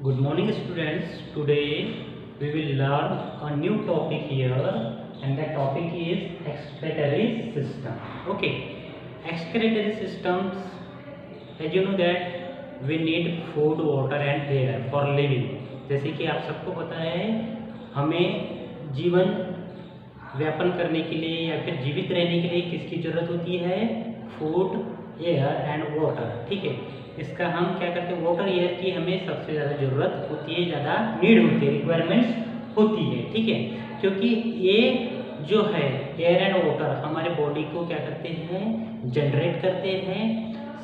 Good morning students. Today we will learn a new topic here and the topic is excretory system. Okay. Excretory systems, as you know that we need food, water and air for living. जैसे कि आप सबको पता है हमें जीवन व्यापन करने के लिए या फिर जीवित रहने के लिए किसकी ज़रूरत होती है? Food, air and water. ठीक है. इसका हम क्या करते हैं? वाटर एयर की हमें सबसे ज़्यादा ज़रूरत होती है, ज़्यादा नीड होती है, रिक्वायरमेंट्स होती है. ठीक है. क्योंकि ये जो है एयर एंड वाटर हमारे बॉडी को क्या करते हैं? जनरेट करते हैं.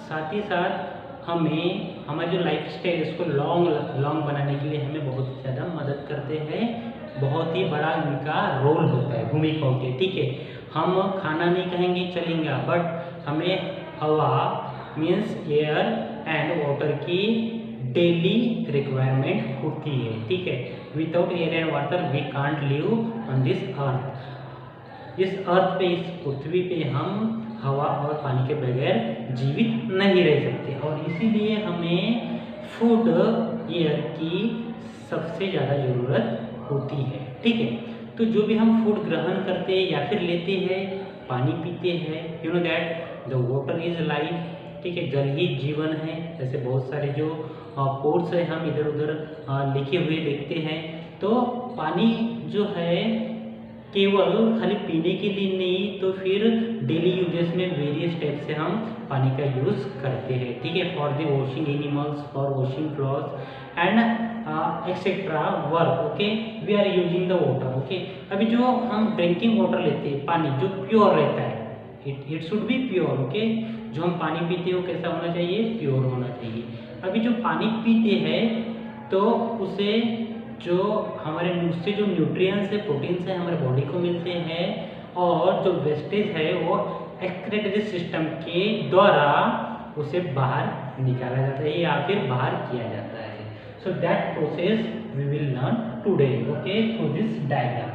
साथ ही साथ हमें हमारा जो लाइफ स्टाइल इसको लॉन्ग बनाने के लिए हमें बहुत ज़्यादा मदद करते हैं. बहुत ही बड़ा इनका रोल होता है, भूमिका होती है. ठीक है. हम खाना नहीं कहेंगे चलेंगे, बट हमें हवा मीन्स एयर एंड वाटर की डेली रिक्वायरमेंट होती है. ठीक है. Without air and water we can't live on this earth. इस अर्थ पे, इस पृथ्वी पे हम हवा और पानी के बगैर जीवित नहीं रह सकते और इसीलिए हमें फूड एयर की सबसे ज़्यादा ज़रूरत होती है. ठीक है. तो जो भी हम फूड ग्रहण करते हैं या फिर लेते हैं, पानी पीते हैं, you know that the water is life. ठीक है. जल ही जीवन है. जैसे बहुत सारे जो कोट्स है हम इधर उधर लिखे हुए देखते हैं. तो पानी जो है केवल खाली पीने के लिए नहीं, तो फिर डेली यूजेस में वेरियस टाइप से हम पानी का यूज़ करते हैं. ठीक है. For the washing animals, for washing clothes and etcetera work. Okay. We are using the water. Okay. अभी जो हम ड्रिंकिंग वाटर लेते हैं, पानी जो प्योर रहता है, it should be pure. Okay. जो हम पानी पीते हैं वो कैसा होना चाहिए? प्योर होना चाहिए. अभी जो पानी पीते हैं तो उसे जो हमारे उससे जो न्यूट्रिएंट्स है, प्रोटीन्स है, हमारे बॉडी को मिलते हैं और जो वेस्टेज है वो एक्सक्रीटरी सिस्टम के द्वारा उसे बाहर निकाला जाता है या फिर बाहर किया जाता है. So that process we will learn today. Okay. Through this diagram.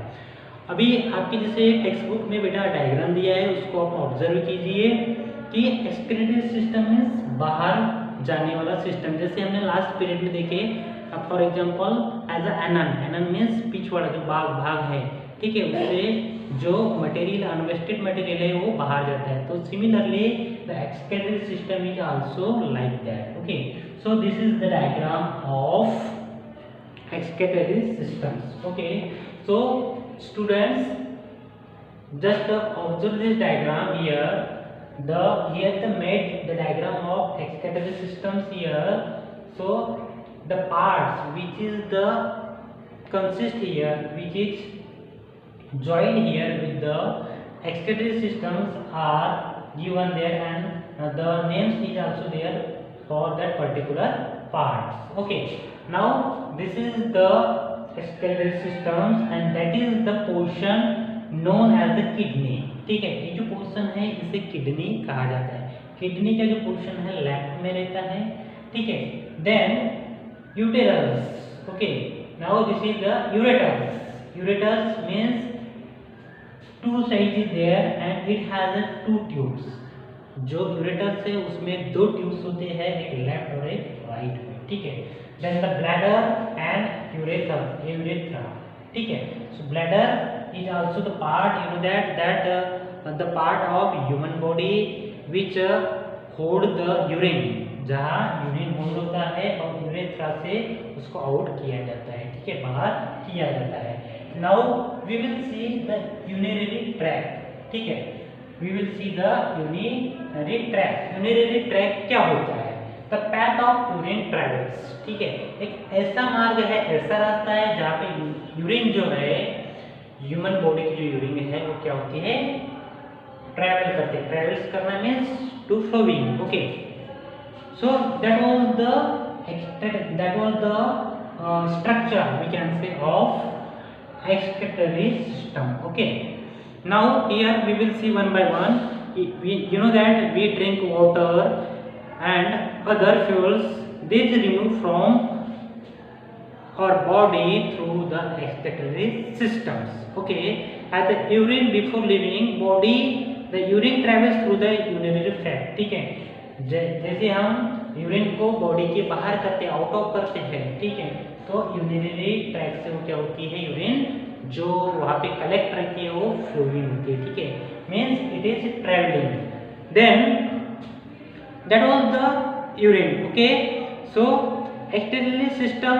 अभी आपके जैसे टेक्स्ट बुक में बेटा डायग्राम दिया है, उसको आप ऑब्जर्व कीजिए कि एक्सक्रीटरी सिस्टम मीन्स बाहर जाने वाला सिस्टम. जैसे हमने लास्ट पीरियड में देखे, for example as a anon means पीछे वाला जो भाग है. ठीक है. उससे जो मटेरियल, अनवेस्टेड मटेरियल है वो बाहर जाता है. तो similarly the excretory system is also like that. Okay. So this is the diagram of excretory systems. Okay. So students, just observe this diagram here. The diagram of excretory systems here. So the parts which is the consist here, which is joined here with the excretory systems are given there, and the names is also there for that particular parts. Okay. Now this is the excretory systems and that is the portion known as the kidney. ठीक है. ये जो portion है इसे kidney कहा जाता है. Kidney का जो पोर्शन है लेफ्ट में रहता है. ठीक है. Then uterus. Okay. Now this is the ureters. Ureters means two side is there and it has two tubes. जो यूरेटर्स है उसमें दो ट्यूब्स होते हैं, एक लेफ्ट और एक राइट में. ठीक है. Then the bladder and urethra. ठीक है. So bladder is also the part, you know that the part of human body which hold the urine. जहाँ यूरिन होल्ड होता है और यूरेथ्रा से उसको आउट किया जाता है. ठीक है. बाहर किया जाता है. Now we will see the urinary tract. ठीक है. We will see the urinary tract. Urinary tract क्या होता है? The path of urine travels. ठीक है. एक ऐसा मार्ग है, ऐसा रास्ता है जहाँ पे यूरिन जो है, ह्यूमन बॉडी की जो यूरिन है वो क्या होती है? ट्रैवल करते हैं. ट्रैवल्स करना means to flowing. Okay. So that was the structure we can say of excretory system. Okay. Now here we will see one by one. You know that we drink water and other fuels. These removed from our body through the excretory systems. Okay. As the urine before leaving body, the urine travels through the urinary tract. ठीक है. जैसे हम urine को body के बाहर करते हैं, out of करते हैं, ठीक है। तो यूरिनरी ट्रैक से वो क्या होती है, यूरिन जो वहाँ पे कलेक्ट रहती है वो फ्लोइंग होती है, ठीक है, means it is travelling. Then that was the urine, okay। So excretory system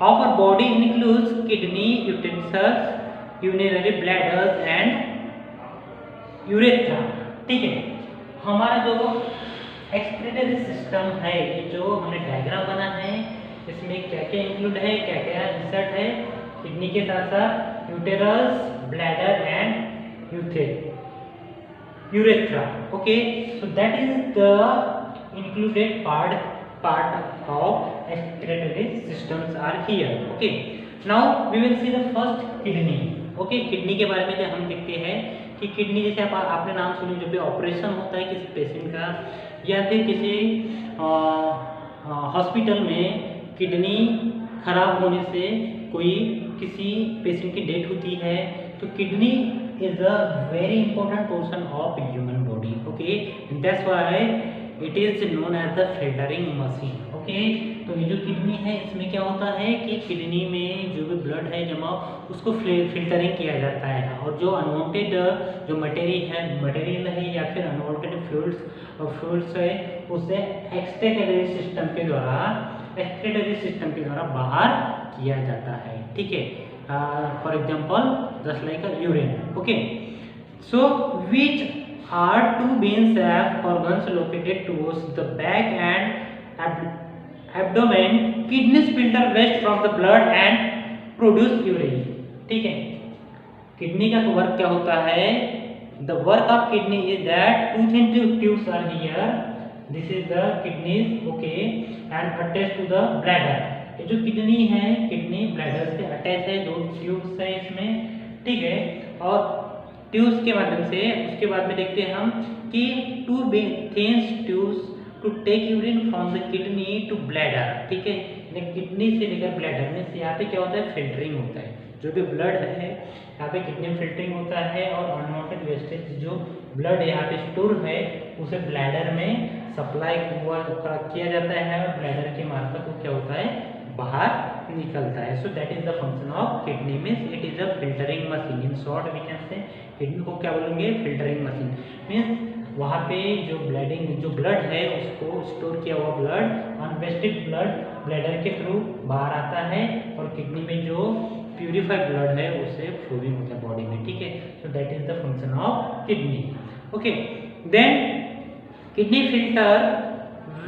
of our body includes kidney, utensils, urinary bladders and urethra, ठीक है। हमारा जो एक्सक्रीटरी सिस्टम है, ये जो हमने डायग्राम बना है, इसमें क्या क्या इंक्लूड है, क्या क्या इंसर्ट है, किडनी के साथ साथ uterus, bladder and urethra, okay। So that is the included part of excretory systems are here, okay। Now we will see the first kidney, okay। Kidney के बारे में हम देखते हैं कि किडनी जैसे आपने नाम सुनी, जब भी ऑपरेशन होता है किसी पेशेंट का या फिर किसी हॉस्पिटल में किडनी खराब होने से कोई किसी पेशेंट की डेथ होती है, तो kidney is a very important portion of human body, okay। That's why it is known as the filtering machine, okay। तो ये जो किडनी है इसमें क्या होता है कि किडनी में जो भी ब्लड है जमा, उसको फिल्टरिंग किया जाता है, और जो अनवांटेड जो मटेरियल है या फिर अनवांटेड फ्लूइड्स है उसे एक्सक्रीटरी सिस्टम के द्वारा बाहर किया जाता है, ठीक है। For example, just like a urine, okay। So which are two vein-shaped organs located towards the back and abdomen? Kidneys filter waste from the blood and produce urine, ठीक है। किडनी का वर्क क्या होता है? The work of kidney is that two thin tubes are here. This is the kidneys, okay, and attached to the bladder। ये जो kidney है, kidney bladder से अटैच है, दो ट्यूब्स है इसमें, ठीक है। और ट्यूब्स के माध्यम से उसके बाद में देखते हैं हम कि two thin tubes to take urine from the kidney to bladder, ठीक है। किडनी से लेकर ब्लैडर में यहाँ पे क्या होता है, फिल्टरिंग होता है। जो भी ब्लड है यहाँ पे किडनी में फिल्टरिंग होता है, और अनवांटेड वेस्टेज जो ब्लड यहाँ पे स्टोर है उसे ब्लैडर में सप्लाई किया जाता है, और ब्लैडर के मार्फत वो क्या होता है, बाहर निकलता है। So that is the function of kidney, means it is a filtering machine. In short we can say kidney को क्या बोलेंगे, फिल्टरिंग मशीन। मीन्स वहाँ पे जो ब्लड है उसको स्टोर किया हुआ ब्लड, अनवेस्टेड ब्लड ब्लैडर के थ्रू बाहर आता है, और किडनी में जो प्यूरिफाइड ब्लड है उसे फ्लोइंग होता है बॉडी में, ठीक है। So that is the function of kidney, okay. Then kidney filter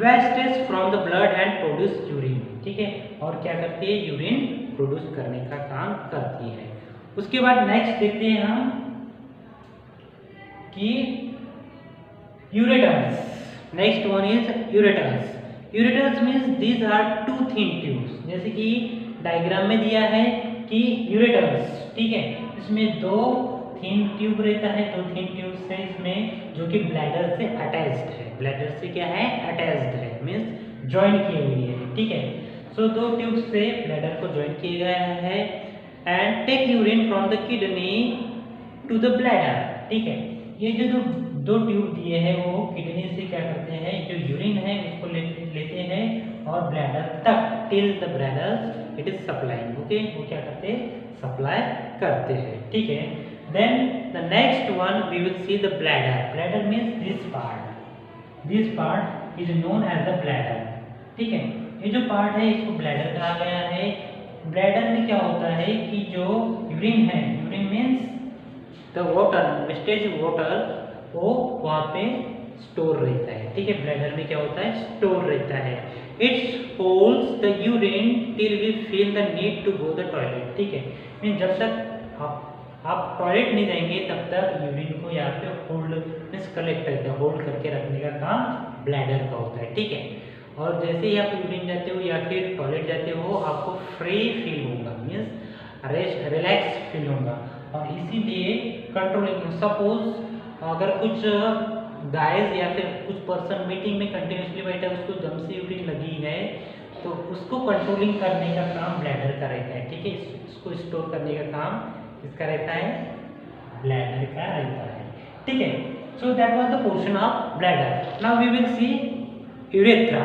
wastage from the blood and produce urine, ठीक है। और क्या करती है, यूरिन प्रोड्यूस करने का काम करती है। उसके बाद नेक्स्ट देखते हैं हम कि ureters. Next one is ureters. Ureters means these are two thin tubes, जैसे कि डायग्राम में दिया है कि यूरेटर्स, ठीक है, इसमें दो थिन ट्यूब रहता है, दो थिन ट्यूब से इसमें जो कि ब्लैडर से अटैच्ड है, ब्लैडर से क्या है, अटैच्ड है, मींस ज्वाइन की हुई है, ठीक है। सो दो ट्यूब से ब्लैडर को ज्वाइन किया गया है, and take urine from the kidney to the bladder, ठीक है। ये जो दो ट्यूब दिए हैं वो किडनी से क्या करते हैं, जो यूरिन है उसको लेते हैं और ब्लैडर तक, till the bladder it is supplying, okay, वो क्या करते हैं, सप्लाई करते हैं, ठीक है। Then the next one we will see the bladder. Bladder means this part. This part is known as the bladder. ठीक है, ये जो पार्ट है इसको ब्लैडर कहा गया है। ब्लैडर में क्या होता है कि जो यूरिन है, urine means the water, wastage water, वो वहाँ पे स्टोर रहता है, ठीक है। ब्लैडर में क्या होता है, स्टोर रहता है। It's holds the urine till we feel the need to go the toilet, ठीक है। मीन जब तक आप टॉयलेट नहीं जाएंगे तब तक यूरिन को यहाँ पे होल्ड मीन्स कलेक्ट करके होल्ड करके रखने का काम ब्लैडर का होता है, ठीक है। और जैसे ही आप यूरिन जाते हो या फिर टॉयलेट जाते हो आपको फ्री फील होगा, मीन्स रिलैक्स फील होगा, और इसीलिए कंट्रोलिंग। सपोज अगर कुछ गाइज या फिर कुछ पर्सन मीटिंग में कंटिन्यूसली बैठा है, उसको दम से यूरिन लगी है, तो उसको कंट्रोलिंग करने का काम ब्लैडर का रहता है, ठीक है। इसको स्टोर करने का काम किसका रहता है, ब्लैडर का रहता है, ठीक है। So that was the portion of bladder. Now we will see urethra.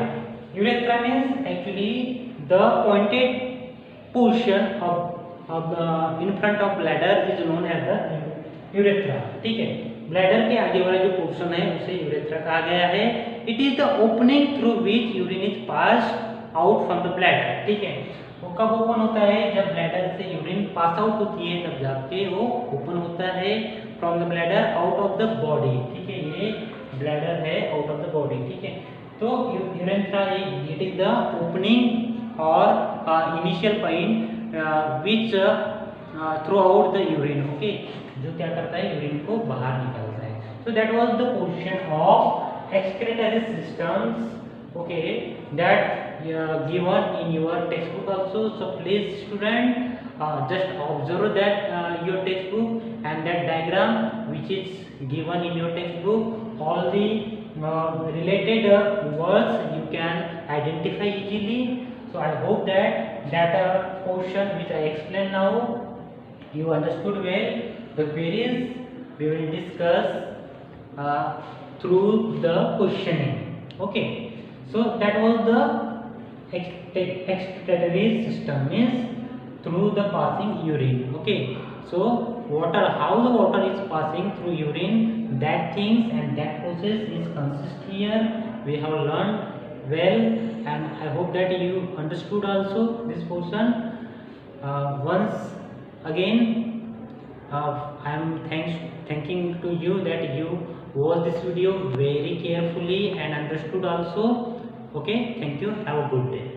Urethra means actually the pointed portion of the in front of bladder is known as the urethra. ठीक है, ब्लैडर के आगे वाला जो पोर्शन है उसे urethra कहा गया है. It is the opening through which urine is passed out from the bladder. ठीक है, वो कब ओपन होता है? जब ब्लैडर से यूरिन पास आउट होती है तब जाके वो ओपन होता है from the bladder out of the body. ठीक है, ये ब्लैडर है आउट ऑफ द बॉडी. ठीक है, तो urethra it is the opening और initial point which through out the urine. Okay, जो क्या करता है यूरिन को बाहर निकालता है. So that was the portion of excretory systems. Okay, that given in your textbook also. So please student just observe that your textbook and that diagram which is given in your textbook. All the related words you can identify easily. So I hope that portion which I explained now you understood well. The queries we will discuss through the questioning. Okay, so that was the excretory system, means through the passing urine. Okay, so water, how the water is passing through urine, that things and that process is consist here. We have learned well and I hope that you understood also this portion. Once again I am thanking to you that you watch this video very carefully and understood also. Okay, thank you, have a good day.